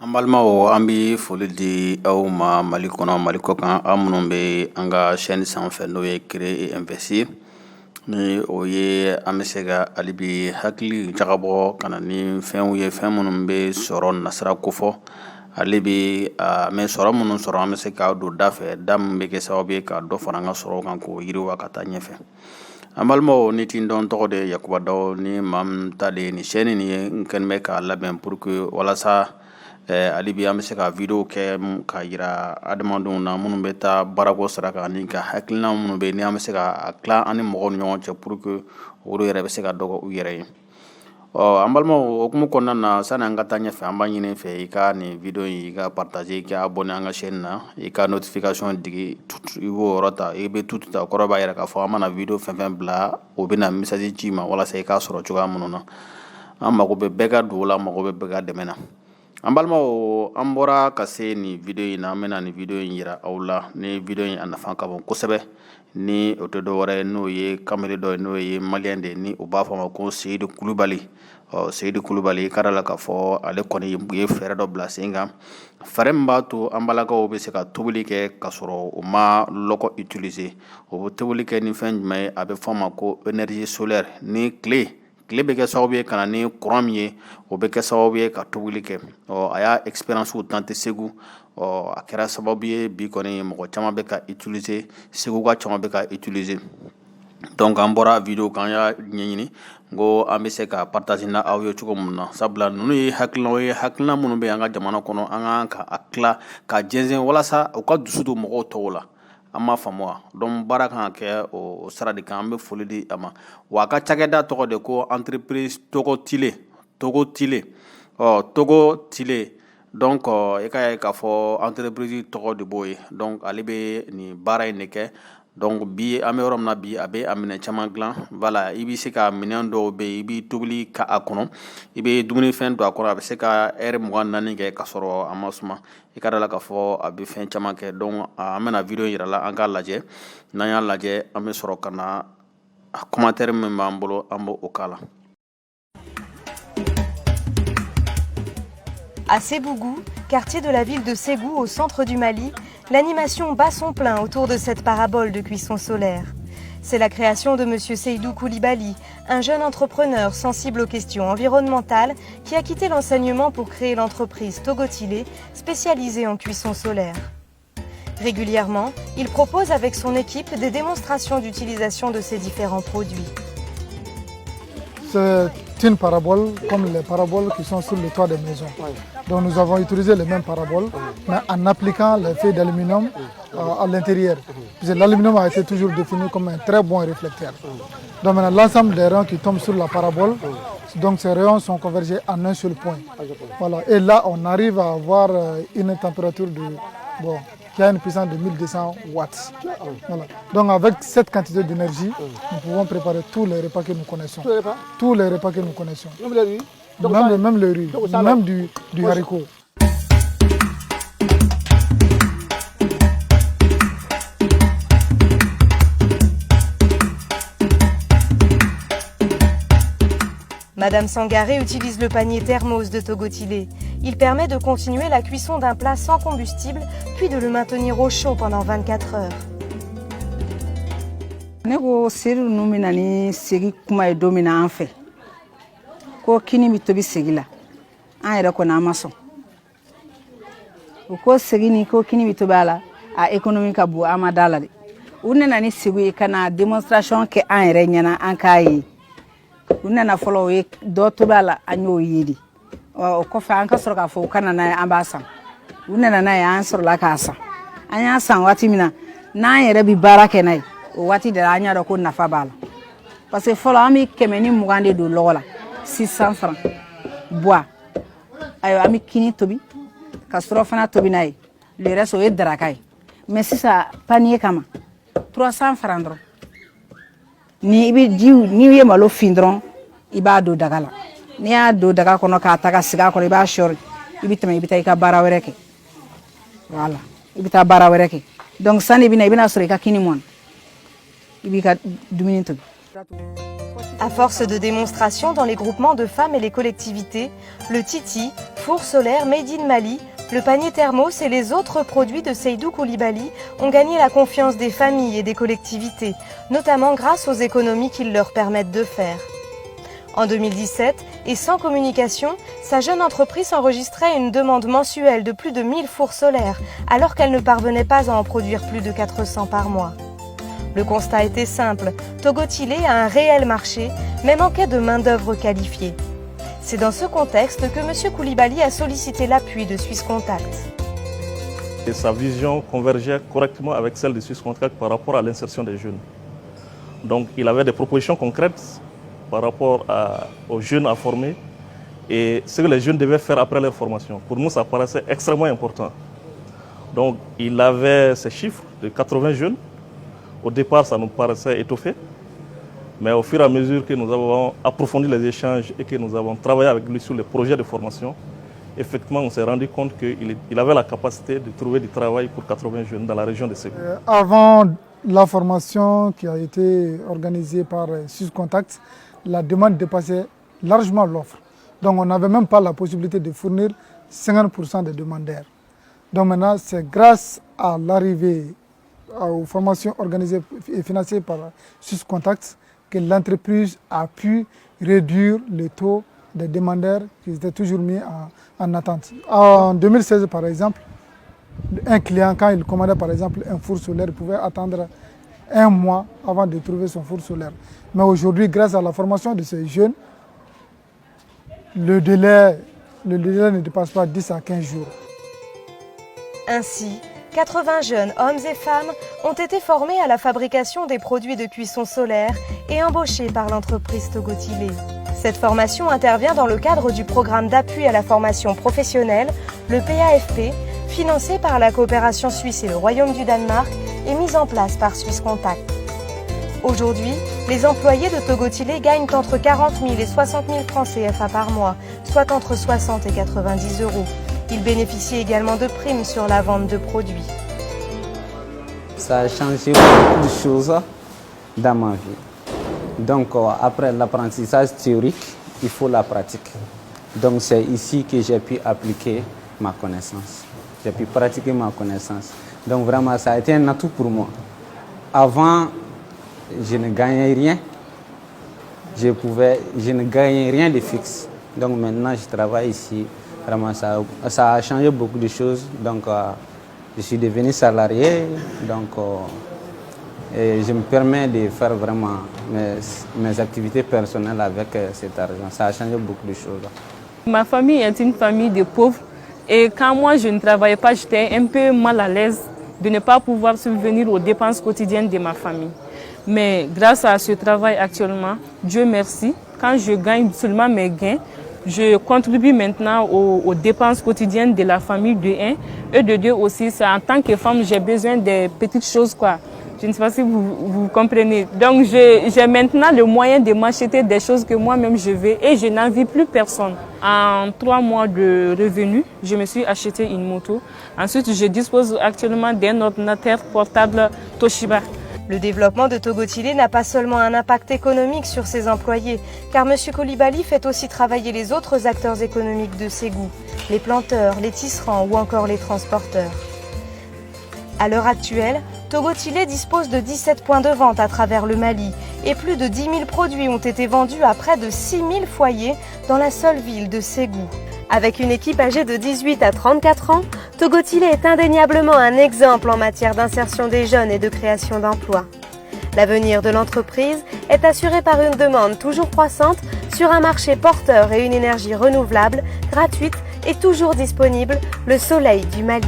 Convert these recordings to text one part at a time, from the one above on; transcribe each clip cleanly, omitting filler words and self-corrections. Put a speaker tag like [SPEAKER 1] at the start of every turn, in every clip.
[SPEAKER 1] An balimaw an bi foli di aw ma Mali kɔnɔ Mali kɔ kan aw minnu bɛ an ka chaîne sanfɛ n'o ye Créer et Investir ni o ye an bɛ se ka hali bi hakili jagabɔ ka na ni fɛnw ye fɛn minnu bɛ sɔrɔ nasira kofɔ hali bi an bɛ sɔrɔ minnu sɔrɔ an bɛ se k'a don da fɛ da min bɛ kɛ sababu ye ka dɔ fara an ka sɔrɔw kan k'o yiriwa ka taa ɲɛfɛ. An balimaw ni ti dɔn tɔgɔ de Yakuba Dawo ni maa min ta de ni chaîne nin ye n kɛlen bɛ k'a labɛn pour que walasa hali bi an bɛ se ka video kɛ ka yira adamadenw na minnu bɛ taa baarako sira kan ani ka hakilina minnu bɛ yen ni an bɛ se ka tila an ni mɔgɔw ni ɲɔgɔn cɛ pour que olu yɛrɛ bɛ se ka dɔ kɛ u yɛrɛ ye. An balimaw o hukumu kɔnɔna na sani an ka taa ɲɛfɛ an b'a ɲini i fɛ i ka nin video in i ka partager i ka abonner an ka chaîne na i ka notification digi i b'o yɔrɔ ta i bɛ tutu ta o kɔrɔ b'a yira k'a fɔ an mana video fɛn fɛn bila o bɛ na message ci i ma walasa i k'a sɔrɔ cogoya minnu na an mago bɛ bɛɛ ka dugawu la an mago bɛ bɛɛ ka dɛmɛ na. An balimaw an bɔra ka se nin video in na an bɛna nin video in yira aw la ni video in a nafa ka bon kosɛbɛ ni o tɛ dɔwɛrɛ ye n'o ye kamalen dɔ ye n'o ye maliyɛn de ye ni o b'a fɔ a ma ko Seyidu Kulubali. Seyidu Kulubali i ka d'a la k'a fɔ ale kɔni ye fɛɛrɛ dɔ bila sen kan fɛɛrɛ min b'a to an balakaw bɛ se ka tobili kɛ ka sɔrɔ u ma lɔgɔ utiliser o bɛ tobili kɛ ni fɛn jumɛn ye a bɛ fɔ a ma ko énergie solaire ni tile bɛ kɛ sababu ye ka na ni courant min ye o bɛ kɛ sababu ye ka tobili kɛ a y'a expérience tante Segu a kɛra sababu ye bi kɔni mɔgɔ caman bɛ ka utiliser Segu ka caman bɛ ka utiliser. Donc an bɔra video kan an y'a ɲɛɲini ko an bɛ se ka partager na aw ye cogo min na sabula ninnu ye hakilinaw ye hakilina minnu bɛ an ka jamana kɔnɔ an kan ka tila ka jɛnsɛn walasa u ka dusu don mɔgɔw tɔw la an m'a faamu wa donc baara kan ka kɛ o sira de kan an bɛ foli di a ma wa a ka cakɛda tɔgɔ de ko entreprise Togo Tile Togo Tile donc i ka ye k'a fɔ entreprise tɔgɔ de b'o ye donc ale bɛ nin baara in de kɛ donc bi an bɛ yɔrɔ min na bi a bɛ a minɛn caman dilan voilà i bɛ se ka minɛn dɔw bɛ yen i bɛ tobili k'a kɔnɔ i bɛ dumunifɛn don a kɔnɔ a bɛ se ka heure 24 kɛ k'a sɔrɔ a ma suma i ka d'a la k'a fɔ a bɛ fɛn caman kɛ donc an bɛna video yira la an k'a lajɛ n'an y'a lajɛ an bɛ sɔrɔ ka na commentaire min b'an bolo an b'o k'a la.
[SPEAKER 2] À Sébougou, quartier de la ville de Ségou au centre du Mali, l'animation bat son plein autour de cette parabole de cuisson solaire. C'est la création de M. Seydou Koulibaly, un jeune entrepreneur sensible aux questions environnementales qui a quitté l'enseignement pour créer l'entreprise Togo Tile, spécialisée en cuisson solaire. Régulièrement, il propose avec son équipe des démonstrations d'utilisation de ces différents produits.
[SPEAKER 3] C'est une parabole comme les paraboles qui sont sur le toit des maisons. Donc nous avons utilisé les mêmes paraboles, mais en appliquant les feuilles d'aluminium à l'intérieur. L'aluminium a été toujours défini comme un très bon réflecteur. Donc maintenant l'ensemble des rayons qui tombent sur la parabole, donc ces rayons sont convergés en un seul point. Voilà. Et là on arrive à avoir une température qui a une puissance de 1200 watts. Voilà. Donc avec cette quantité d'énergie, nous pouvons préparer tous les repas que nous connaissons. Tous les repas que nous connaissons. Même le riz, même du haricot.
[SPEAKER 2] Madame Sangaré utilise le panier thermos de Togo Tile. Il permet de continuer la cuisson d'un plat sans combustible, puis de le maintenir au chaud pendant 24 heures.
[SPEAKER 4] Nego seri numina ni segi kuma e domina an fɛ ko kini mi tobi segi la an yɛrɛ kɔni an ma sɔn o ko segi ni ko kini mi tobi a la a économie ka bon an ma da la de u nana ni segu ye ka na démonstration kɛ an yɛrɛ ɲɛna an k'a ye u nana fɔlɔ o ye dɔ tobi a la an y'o ye de o kɔfɛ an ka sɔrɔ k'a fɔ u ka na n'a ye an b'a san u nana n'a ye an sɔrɔla k'a san an y'a san waati min na n'an yɛrɛ bi baara kɛ n'a ye o waati de la an y'a dɔn ko nafa b'a la parce que fɔlɔ an bɛ 120 de don lɔgɔ la 600 francs bois ayiwa an bɛ kini tobi ka sɔrɔ fana tobi n'a ye le reste o ye daraka ye mais sisan panier kama 300 francs dɔrɔn ni i bɛ ji n'i ye malo fin dɔrɔn i b'a don daga la n'i y'a don daga kɔnɔ k'a ta ka sigi a kɔrɔ i b'a sɔri i bɛ tɛmɛ i bɛ taa i ka baara wɛrɛ kɛ voilà i bɛ taa baara wɛrɛ kɛ donc sani i bɛna sɔrɔ i ka kini mɔna i b'i ka dumuni tobi.
[SPEAKER 2] À force de démonstrations dans les groupements de femmes et les collectivités, le Titi, four solaire made in Mali, le panier thermos et les autres produits de Seydou Koulibaly ont gagné la confiance des familles et des collectivités, notamment grâce aux économies qu'ils leur permettent de faire. En 2017, et sans communication, sa jeune entreprise enregistrait une demande mensuelle de plus de 1000 fours solaires, alors qu'elle ne parvenait pas à en produire plus de 400 par mois. Le constat était simple, Togotilé a un réel marché, mais manquait de main-d'œuvre qualifiée. C'est dans ce contexte que M. Koulibaly a sollicité l'appui de Suisse Contact.
[SPEAKER 5] Et sa vision convergeait correctement avec celle de Suisse Contact par rapport à l'insertion des jeunes. Donc il avait des propositions concrètes par rapport aux jeunes à former et ce que les jeunes devaient faire après leur formation. Pour nous, ça paraissait extrêmement important. Donc il avait ces chiffres de 80 jeunes. Au départ, ça nous paraissait étoffé. Mais au fur et à mesure que nous avons approfondi les échanges et que nous avons travaillé avec lui sur les projets de formation, effectivement, on s'est rendu compte qu'il avait la capacité de trouver du travail pour 80 jeunes dans la région de Ségou.
[SPEAKER 3] Avant la formation qui a été organisée par Suisse Contact, la demande dépassait largement l'offre. Donc on n'avait même pas la possibilité de fournir 50% des demandeurs. Donc maintenant, c'est grâce à l'arrivée aux formations organisées et financées par Suisse Contact que l'entreprise a pu réduire le taux des demandeurs qui étaient toujours mis en attente. En 2016, par exemple, un client, quand il commandait par exemple un four solaire, il pouvait attendre un mois avant de trouver son four solaire. Mais aujourd'hui, grâce à la formation de ces jeunes, le délai ne dépasse pas 10 à 15 jours.
[SPEAKER 2] Ainsi, 80 jeunes hommes et femmes ont été formés à la fabrication des produits de cuisson solaire et embauchés par l'entreprise Togotilé. Cette formation intervient dans le cadre du programme d'appui à la formation professionnelle, le PAFP, financé par la coopération suisse et le Royaume du Danemark et mis en place par Suisse Contact. Aujourd'hui, les employés de Togotilé gagnent entre 40 000 et 60 000 francs CFA par mois, soit entre 60 et 90 euros. Ils bénéficient également de primes sur la vente de produits.
[SPEAKER 6] Ça a changé beaucoup de choses dans ma vie. Donc après l'apprentissage théorique, il faut la pratique. Donc c'est ici que j'ai pu appliquer ma connaissance. J'ai pu pratiquer ma connaissance. Donc vraiment, ça a été un atout pour moi. Avant, je ne gagnais rien. Je ne gagnais rien de fixe. Donc maintenant, je travaille ici. Vraiment, ça a changé beaucoup de choses. Donc, je suis devenu salarié. Donc, et je me permets de faire vraiment mes activités personnelles avec cet argent. Ça a changé beaucoup de choses.
[SPEAKER 7] Ma famille est une famille de pauvres. Et quand moi, je ne travaillais pas, j'étais un peu mal à l'aise de ne pas pouvoir subvenir aux dépenses quotidiennes de ma famille. Mais grâce à ce travail actuellement, Dieu merci, quand je gagne seulement mes gains, je contribue maintenant aux dépenses quotidiennes de la famille de 1 et de 2 aussi. En tant que femme, j'ai besoin des petites choses, quoi. Je ne sais pas si vous comprenez. Donc, j'ai maintenant le moyen de m'acheter des choses que moi-même je veux et je n'envie plus personne. En 3 mois de revenus, je me suis acheté une moto. Ensuite, je dispose actuellement d'un ordinateur portable Toshiba.
[SPEAKER 2] Le développement de Togotilé n'a pas seulement un impact économique sur ses employés, car M. Koulibaly fait aussi travailler les autres acteurs économiques de Ségou, les planteurs, les tisserands ou encore les transporteurs. À l'heure actuelle, Togotilé dispose de 17 points de vente à travers le Mali et plus de 10 000 produits ont été vendus à près de 6 000 foyers dans la seule ville de Ségou. Avec une équipe âgée de 18 à 34 ans, Togotilé est indéniablement un exemple en matière d'insertion des jeunes et de création d'emplois. L'avenir de l'entreprise est assuré par une demande toujours croissante sur un marché porteur et une énergie renouvelable, gratuite et toujours disponible, le soleil du Mali.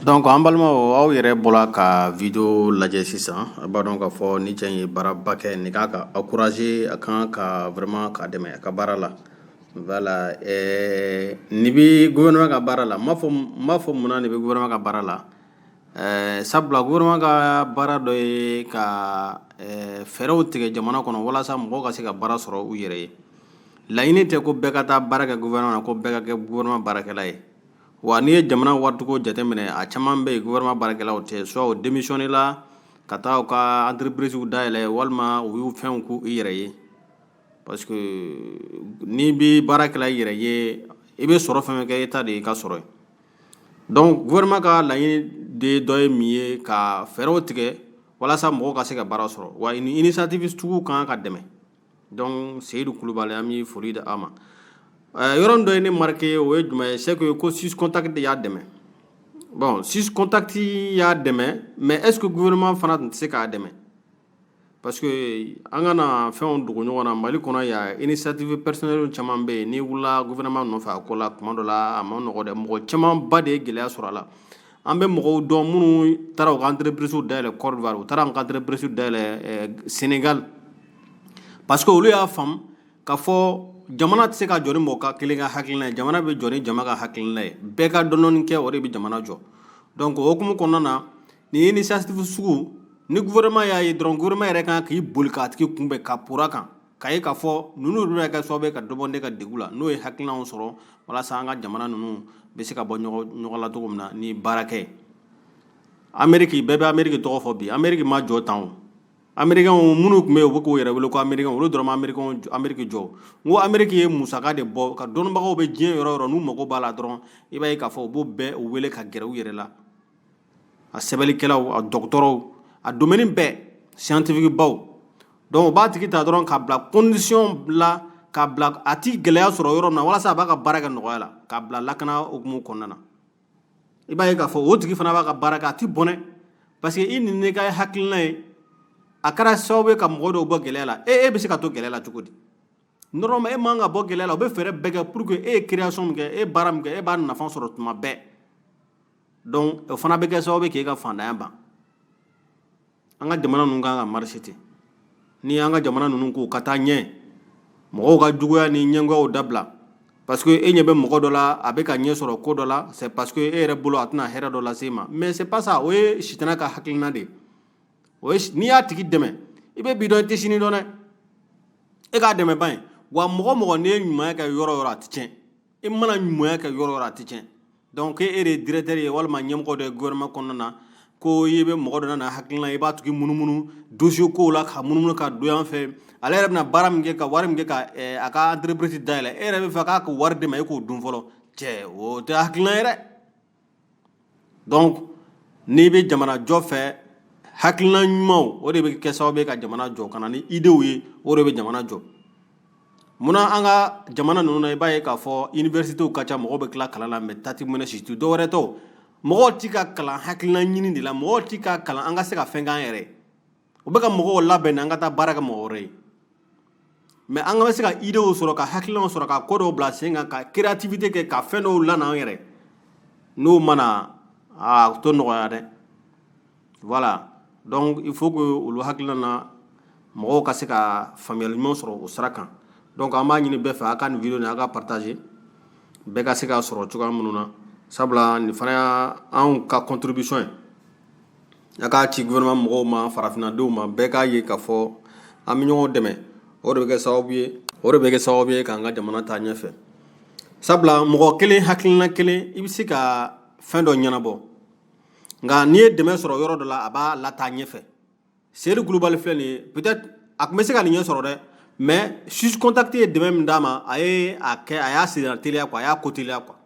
[SPEAKER 1] Donc an balimaw aw yɛrɛ bɔla ka video lajɛ sisan a b'a dɔn k'a fɔ ni cɛ ye baaraba kɛ nin k'a ka encourager a kan ka vraiment ka dɛmɛ a ka baara la voilà ni bɛ gouvernement ka baara la n b'a fɔ munna ni bɛ gouvernement ka baara la sabula gouvernement ka baara dɔ ye ka fɛɛrɛw tigɛ jamana kɔnɔ walasa mɔgɔw ka se ka baara sɔrɔ u yɛrɛ ye laɲini tɛ ko bɛɛ ka taa baara kɛ gouvernement na ko bɛɛ ka kɛ gouvernement baarakɛla ye wa n'i ye jamana waritigiw jateminɛ a caman bɛ yen gouvernement baarakɛlaw tɛ soit o démissionné la ka taa u ka entreprise dayɛlɛ walima u y'u fɛnw k'u yɛrɛ ye parce que n'i bɛ baara kɛla i yɛrɛ ye i bɛ sɔrɔ fɛn fɛn kɛ État de y'i ka sɔrɔ ye donc gouvernement ka laɲini de dɔ ye min ye ka fɛɛrɛw tigɛ walasa mɔgɔw ka se ka baara sɔrɔ wa ni initiative tigiw kan ka dɛmɛ donc Seyidu Kulubali an bɛ foli di a ma yɔrɔ dɔ ye ne marqué o ye jumɛn ye c'est que ko 6 contact de y'a dɛmɛ bon 6 contact y'a dɛmɛ mais est-ce que gouvernement fana tun tɛ se k'a dɛmɛ parce que an kana fɛnw dogo ɲɔgɔn na Mali kɔnɔ yan initiative personnelle caman bɛ yen n'i wulila gouvernement nɔfɛ a ko la tuma dɔ la a ma nɔgɔ dɛ mɔgɔ caman ba de ye gɛlɛya sɔrɔ a la an bɛ mɔgɔw dɔn minnu taara u ka entreprise dayɛlɛ Côte d'Ivoire u taara u ka entreprise dayɛlɛ Sénégal parce que olu y'a faamu k'a fɔ jamana tɛ se ka jɔ ni mɔgɔ ka kelen ka hakilina ye jamana bɛ jɔ ni jama ka hakilina ye bɛɛ ka dɔɔnin kɛ o de bɛ jamana jɔ donc o hukumu kɔnɔna na ni initiative sugu ni gouvernement y'a ye dɔrɔn gouvernement yɛrɛ kan k'i boli k'a tigi kunbɛn ka pura kan k'a ye k'a fɔ ninnu yɛrɛ kɛ sababu ye ka dɔ bɔ ne ka degun la n'o ye hakilinaw sɔrɔ walasa an ka jamana ninnu bɛ se ka bɔ ɲɔgɔn la cogo min na ni baarakɛ Amérique bɛɛ bɛ Amérique tɔgɔ fɔ bi Amérique ma jɔ tan o Américains minnu tun bɛ yen u bɛ k'u yɛrɛ wele ko Américains olu dɔrɔn ma Amérique jɔ n ko Amérique ye musaka de bɔ ka dɔnnibagaw bɛ diɲɛ yɔrɔ o yɔrɔ n'u mago b'a la dɔrɔn i b'a ye k'a fɔ u b'o bɛɛ u wele ka gɛrɛ u yɛrɛ la a sɛbɛnnikɛlaw a dɔgɔtɔrɔw a domaine bɛɛ scientifique baw donc u b'a tigi ta dɔrɔn k'a bila condition la k'a bila a ti gɛlɛya sɔrɔ yɔrɔ min na walasa a b'a ka baara kɛ nɔgɔya la k'a bila lakana hukumu kɔnɔna na i b'a ye k'a fɔ o tigi fana b'a ka baara kɛ a ti bɔnɛ parce que i ni ne ka hakilina ye a kɛra sababu ye ka mɔgɔ dɔw bɔ gɛlɛya la e bɛ se ka to gɛlɛya la cogo di normalement e man ka bɔ gɛlɛya la u bɛ fɛɛrɛ bɛɛ kɛ pour que e ye création min kɛ e ye baara min kɛ e b'a nafa sɔrɔ tuma bɛɛ donc o fana bɛ kɛ sababu ye k'e ka fantanya ban an ka jamana ninnu kan ka marché ten ni an ka jamana ninnu ko ka taa ɲɛ mɔgɔw ka juguya ni ɲɛngoyaw dabila parce que e ɲɛ bɛ mɔgɔ dɔ la a bɛ ka ɲɛ sɔrɔ ko dɔ la c'est parce que e yɛrɛ bolo a tɛna hɛrɛ dɔ lase e ma mais c'est pas ça o ye sitana ka hakilina de ye n'i y'a tigi dɛmɛ i bɛ bi dɔn i tɛ sini dɔn dɛ e k'a dɛmɛ ban ye wa mɔgɔ mɔgɔ n'i ye ɲumanya kɛ yɔrɔ o yɔrɔ a tɛ tiɲɛ i mana ɲumanya kɛ yɔrɔ o yɔrɔ a tɛ tiɲɛ donc e de ye directeur ye walima ɲɛmɔgɔ dɔ ye gouvernement kɔnɔna na ko i bɛ mɔgɔ dɔ na hakilina i b'a tigi munumunu dossier kow la ka munumunu ka don yan fɛ ale yɛrɛ bɛna baara min kɛ ka wari min kɛ ka a ka entreprise dayɛlɛ e yɛrɛ bɛ fɛ k'a ka wari d'i ma e k'o dun fɔlɔ cɛ o tɛ hakilina ye dɛ donc n'i bɛ jamana jɔ fɛ hakilina ɲumanw o de bɛ kɛ sababu ye ka jamana jɔ ka na ni idéw ye o de bɛ jamana jɔ munna an ka jamana ninnu na i b'a ye k'a fɔ universitéw ka ca mɔgɔw bɛ tila kalan la mais tati mɛnɛ situ dɔwɛrɛ tɛ mɔgɔw ti ka kalan hakilina ɲini de la mɔgɔw ti ka kalan an ka se ka fɛn k'an yɛrɛ u bɛ ka mɔgɔw labɛn an ka taa baara kɛ mɔgɔ wɛrɛ ye mais an ka bɛ se ka idéw sɔrɔ ka hakilinaw sɔrɔ ka ko dɔw bila sen kan ka créativité kɛ ka fɛn dɔw lana an yɛrɛ n'o mana a to nɔgɔya dɛ voilà donc il faut que olu hakilina na mɔgɔw ka se ka faamuyali ɲuman sɔrɔ o sira kan donc an b'a ɲini bɛɛ fɛ a ka nin vidéo nin a ka partager bɛɛ ka se ka sɔrɔ cogoya minnu na sabula nin fana y'anw ka contribution ye a k'a ci gouvernement mɔgɔw ma farafinnadenw ma bɛɛ k'a ye k'a fɔ an bɛ ɲɔgɔn dɛmɛ o de bɛ kɛ sababu ye k'an ka jamana taa ɲɛfɛ sabula mɔgɔ kelen hakilina kelen i bɛ se ka fɛn dɔ ɲɛnabɔ nka n'i ye dɛmɛ sɔrɔ yɔrɔ dɔ la a b'a lataa ɲɛfɛ Seyidu Kulubali filɛ nin ye peut-être a tun bɛ se ka nin ɲɛ sɔrɔ dɛ mais six contact ye dɛmɛ min d'a ma a y'a siri teliya quoi a y'a ko teliya quoi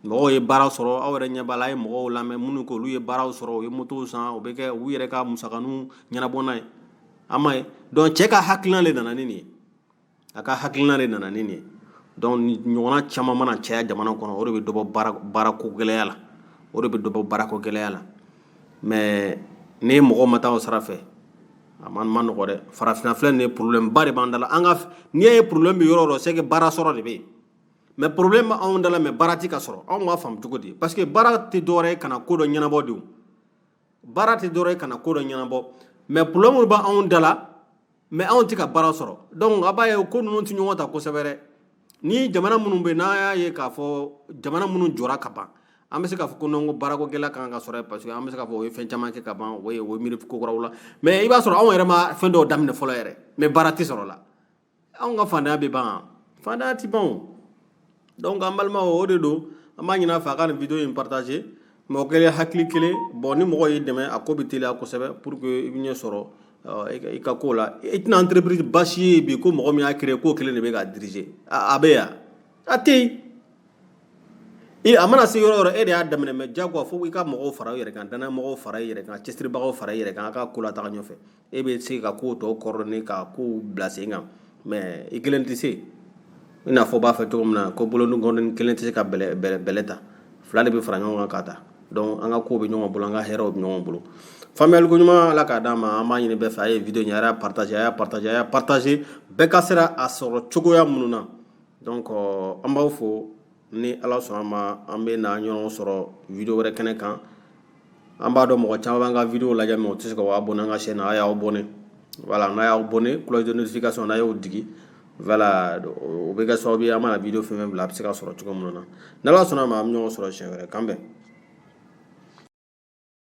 [SPEAKER 1] mɔgɔw ye baara sɔrɔ aw yɛrɛ ɲɛ b'a la a ye mɔgɔw lamɛn minnu ko olu ye baaraw sɔrɔ u ye motow san u bɛ kɛ u yɛrɛ ka musakaninw ɲɛnabɔ n'a ye a ma ye donc cɛ ka hakilina de nana ni nin ye a ka hakilina de nana ni nin ye donc ɲɔgɔnna caman mana caya jamana kɔnɔ o de bɛ dɔ bɔ baarako gɛlɛya la o de bɛ dɔ bɔ baarako gɛlɛya la mais ni mɔgɔ ma taa o sira fɛ a ma nɔgɔ dɛ farafinna filɛ nin ye problème ba de b'an da la an ka n'i ye problème bɛ yɔrɔ o yɔrɔ c'est que baara sɔrɔ de bɛ yen mais problème b'anw da la mais baara ti ka sɔrɔ anw b'a faamu cogo di parce que baara tɛ dɔwɛrɛ ye ka na ko dɔ ɲɛnabɔ de o baara tɛ dɔwɛrɛ ye ka na ko dɔ ɲɛnabɔ mais problème b'anw da la mais anw tɛ ka baara sɔrɔ donc a b'a ye ko ninnu tɛ ɲɔgɔn ta kosɛbɛ dɛ ni jamana minnu bɛ yen n'an y'a ye k'a fɔ jamana minnu jɔra ka ban an bɛ se k'a fɔ ko non ko baarako gɛlɛya kan ka sɔrɔ yen parce que an bɛ se k'a fɔ o ye fɛn caman kɛ ka ban o ye miiri ko kuraw la mais i b'a sɔrɔ anw yɛrɛ ma fɛn dɔw daminɛ fɔlɔ yɛrɛ mais baara tɛ sɔrɔ la anw ka fantanya bɛ ban fantanya tɛ ban o donc an balimaw o de don an b'a ɲin'a fɛ a ka nin video in partager mɔgɔ kelen hakili kelen bon ni mɔgɔ y'i dɛmɛ a ko bɛ teliya kosɛbɛ pour que i bɛ ɲɛ sɔrɔ i ka ko la i tɛna entreprise basi ye bi ko mɔgɔ min y'a créer k'o kelen de bɛ ka diriger a bɛ yan a tɛ yen a mana se yɔrɔ o yɔrɔ e de y'a daminɛ mais diyagoya fo i ka mɔgɔw fara i yɛrɛ kan danaya mɔgɔw fara i yɛrɛ kan cɛsiribagaw fara i yɛrɛ kan a ka ko la taga ɲɔfɛ e bɛ se ka kow tɔ coordonner ka kow bila sen kan mais i kelen tɛ se i n'a fɔ b'a fɛ cogo min na ko boloninkɔrɔnin kelen tɛ se ka bɛlɛ ta fila de bɛ fara ɲɔgɔn kan ka ta donc an ka kow bɛ ɲɔgɔn bolo an ka hɛrɛw bɛ ɲɔgɔn bolo faamuyali ko ɲuman ala k'a d'an ma an b'a ɲini bɛɛ fɛ a ye video in a y'a partager bɛɛ ka sera a sɔrɔ cogoya minnu na donc an b'aw fo ni ala sɔnna ma an bɛ na ɲɔgɔn sɔrɔ video wɛrɛ kɛnɛ kan an b'a dɔn mɔgɔ caman b'an ka video lajɛ mais o tɛ se ka abonné an ka chaîne a y'aw abonné voilà n'a y'aw abonné cloche de notification n'a y'o digi voilà o bɛ kɛ sababu ye an mana video fɛn fɛn bila a bɛ se ka sɔrɔ cogo minnu na n'ala sɔnna ma an bɛ ɲɔgɔn sɔrɔ siɲɛ wɛrɛ k'an bɛn